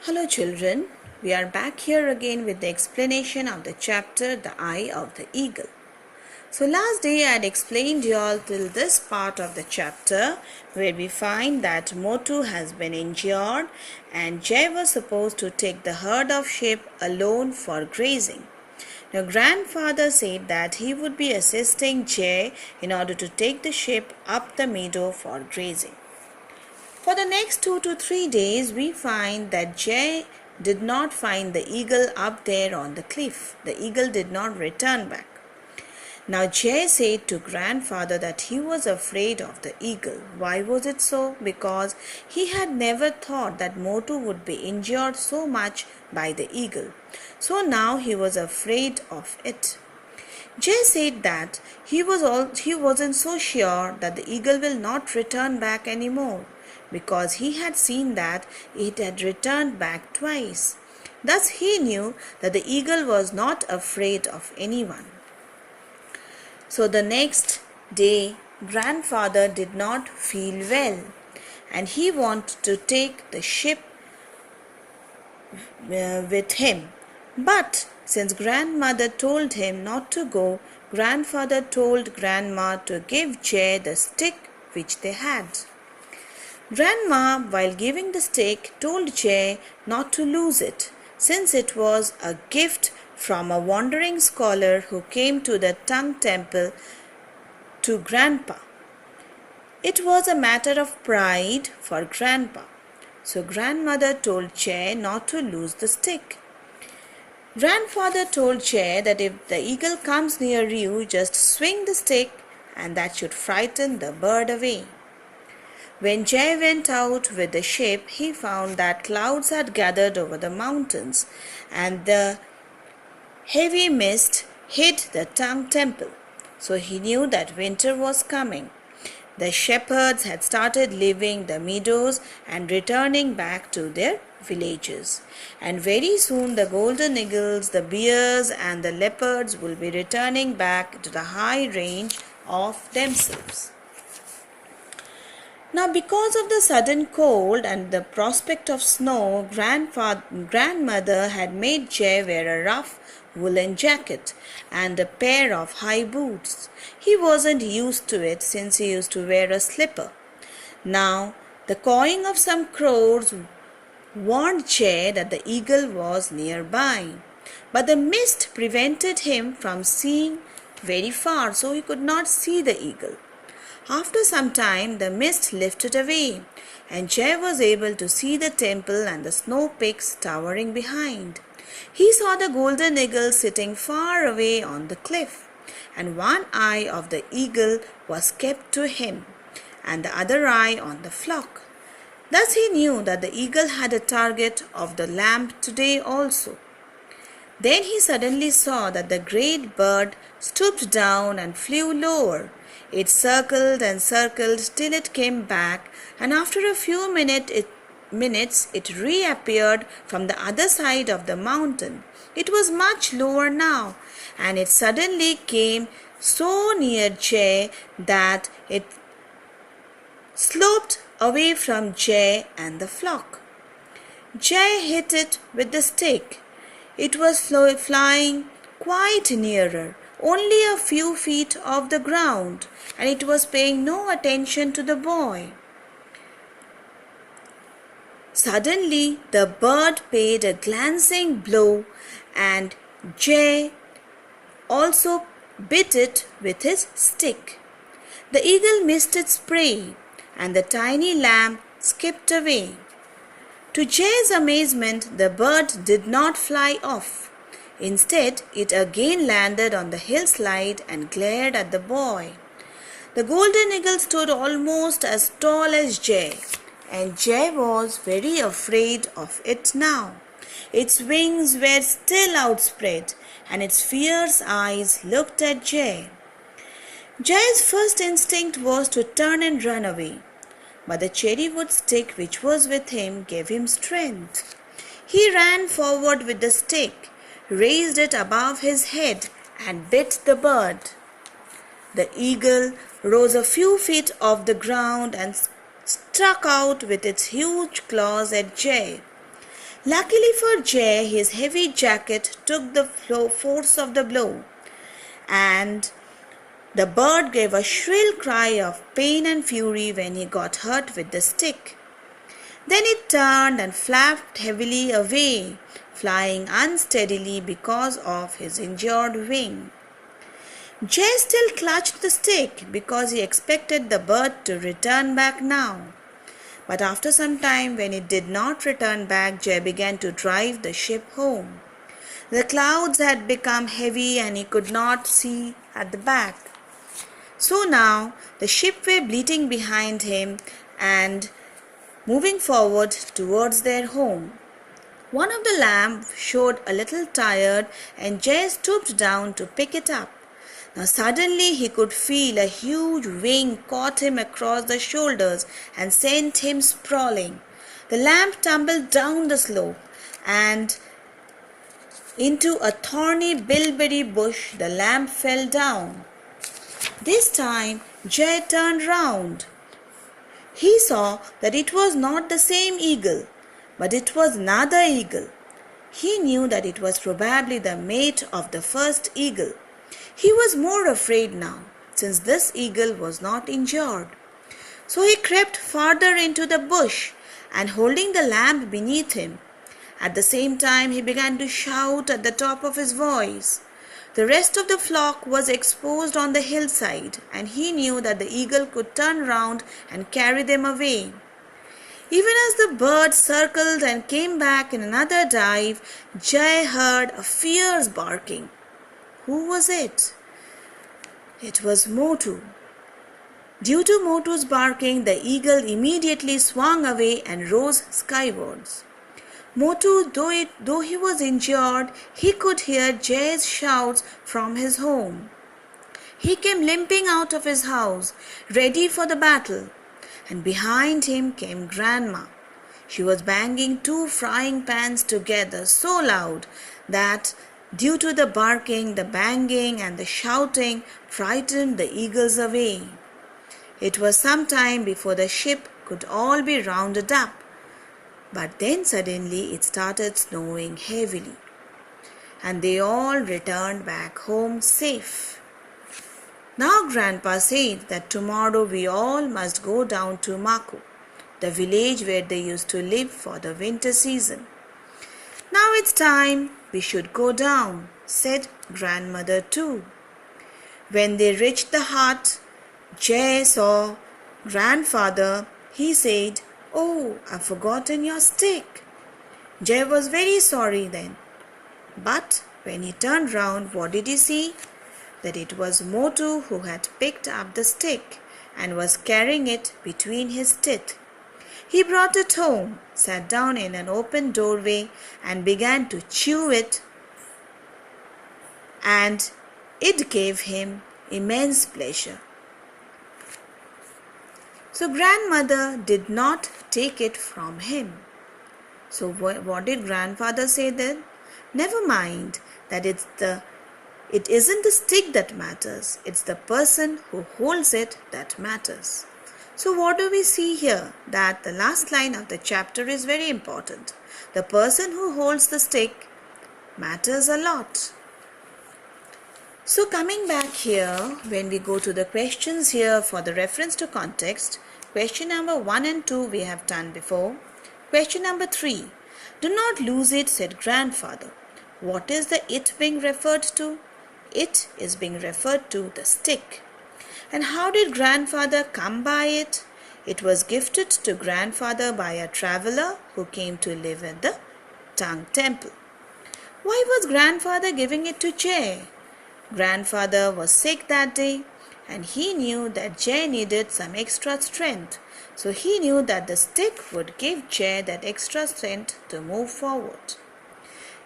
Hello children, we are back here again with the explanation of the chapter The Eye of the Eagle. So last day I had explained you all till this part of the chapter where we find that Motu has been injured and Jay was supposed to take the herd of sheep alone for grazing. Now grandfather said that he would be assisting Jay in order to take the sheep up the meadow for grazing. For the next 2 to 3 days, we find that Jay did not find the eagle up there on the cliff. The eagle did not return back. Now Jay said to grandfather that he was afraid of the eagle. Why was it so? Because he had never thought that Motu would be injured so much by the eagle. So now he was afraid of it. Jay said that he wasn't so sure that the eagle will not return back anymore, because he had seen that it had returned back twice. Thus he knew that the eagle was not afraid of anyone. So the next day, grandfather did not feel well, and he wanted to take the sheep with him. But since grandmother told him not to go, grandfather told grandma to give Jay the stick which they had. Grandma, while giving the stick, told Jay not to lose it, since it was a gift from a wandering scholar who came to the tongue temple to Grandpa. It was a matter of pride for Grandpa, so grandmother told Jay not to lose the stick. Grandfather told Jay that if the eagle comes near you, just swing the stick and that should frighten the bird away. When Jay went out with the sheep, he found that clouds had gathered over the mountains and the heavy mist hid the tongue temple. So he knew that winter was coming. The shepherds had started leaving the meadows and returning back to their villages. And very soon the golden eagles, the bears and the leopards will be returning back to the high range of themselves. Now, because of the sudden cold and the prospect of snow, grandmother had made Jay wear a rough woolen jacket and a pair of high boots. He wasn't used to it since he used to wear a slipper. Now, the cawing of some crows warned Jay that the eagle was nearby. But the mist prevented him from seeing very far, so he could not see the eagle. After some time, the mist lifted away, and Jay was able to see the temple and the snow peaks towering behind. He saw the golden eagle sitting far away on the cliff, and one eye of the eagle was kept to him, and the other eye on the flock. Thus he knew that the eagle had a target of the lamp today also. Then he suddenly saw that the great bird stooped down and flew lower. It circled and circled till it came back, and after a few minutes it reappeared from the other side of the mountain. It was much lower now, and it suddenly came so near Jay that it sloped away from Jay and the flock. Jay hit it with the stick. It was flying quite nearer, only a few feet off the ground, and it was paying no attention to the boy. Suddenly, the bird paid a glancing blow, and Jay also bit it with his stick. The eagle missed its prey, and the tiny lamb skipped away. To Jay's amazement, the bird did not fly off. Instead, it again landed on the hillside and glared at the boy. The golden eagle stood almost as tall as Jay, and Jay was very afraid of it now. Its wings were still outspread, and its fierce eyes looked at Jay. Jay's first instinct was to turn and run away, but the cherrywood stick which was with him gave him strength. He ran forward with the stick, raised it above his head, and bit the bird. The eagle rose a few feet off the ground and struck out with its huge claws at Jay. Luckily for Jay, his heavy jacket took the force of the blow, and the bird gave a shrill cry of pain and fury when he got hurt with the stick. Then it turned and flapped heavily away, flying unsteadily because of his injured wing. Jay still clutched the stick because he expected the bird to return back now. But after some time, when it did not return back, Jay began to drive the ship home. The clouds had become heavy and he could not see at the back. So now the ship were bleating behind him and moving forward towards their home. One of the lamps showed a little tired and Jay stooped down to pick it up. Now suddenly he could feel a huge wing caught him across the shoulders and sent him sprawling. The lamp tumbled down the slope and into a thorny bilberry bush. The lamp fell down. This time Jay turned round. He saw that it was not the same eagle, but it was another eagle. He knew that it was probably the mate of the first eagle. He was more afraid now, since this eagle was not injured. So he crept farther into the bush and holding the lamp beneath him. At the same time, he began to shout at the top of his voice. The rest of the flock was exposed on the hillside, and he knew that the eagle could turn round and carry them away. Even as the bird circled and came back in another dive, Jay heard a fierce barking. Who was it? It was Motu. Due to Motu's barking, the eagle immediately swung away and rose skywards. Motu, though he was injured, he could hear Jay's shouts from his home. He came limping out of his house, ready for the battle, and behind him came Grandma. She was banging 2 frying pans together so loud that due to the barking, the banging and the shouting frightened the eagles away. It was some time before the ship could all be rounded up, but then suddenly it started snowing heavily, and they all returned back home safe. Now Grandpa said that tomorrow we all must go down to Mako, the village where they used to live for the winter season. Now it's time we should go down, said Grandmother too. When they reached the hut, Jay saw Grandfather. He said, "Oh, I've forgotten your stick." Jay was very sorry then. But when he turned round, what did he see? That it was Motu who had picked up the stick and was carrying it between his teeth. He brought it home, sat down in an open doorway and began to chew it, and it gave him immense pleasure. So Grandmother did not take it from him. So what did Grandfather say then? Never mind that it isn't the stick that matters, it's the person who holds it that matters. So what do we see here? That the last line of the chapter is very important. The person who holds the stick matters a lot. So coming back here, when we go to the questions here for the reference to context, question number 1 and 2 we have done before. Question number 3, do not lose it, said Grandfather. What is the it being referred to? It is being referred to the stick. And how did Grandfather come by it? It was gifted to Grandfather by a traveler who came to live at the Tongue Temple. Why was Grandfather giving it to Jay? Grandfather was sick that day and he knew that Jay needed some extra strength. So he knew that the stick would give Jay that extra strength to move forward.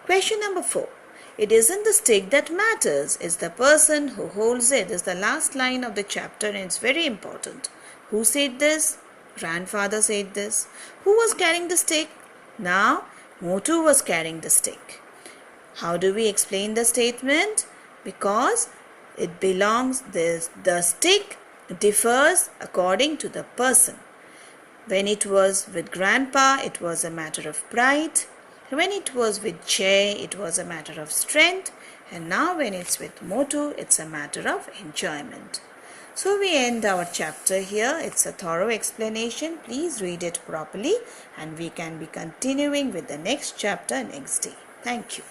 Question number 4. It isn't the stick that matters, it's the person who holds it. This is the last line of the chapter and it's very important. Who said this? Grandfather said this. Who was carrying the stick? Now, Motu was carrying the stick. How do we explain the statement? Because it belongs, the stick differs according to the person. When it was with Grandpa, it was a matter of pride. When it was with J, it was a matter of strength, and now when it's with Motu, it's a matter of enjoyment. So we end our chapter here. It's a thorough explanation. Please read it properly, and we can be continuing with the next chapter next day. Thank you.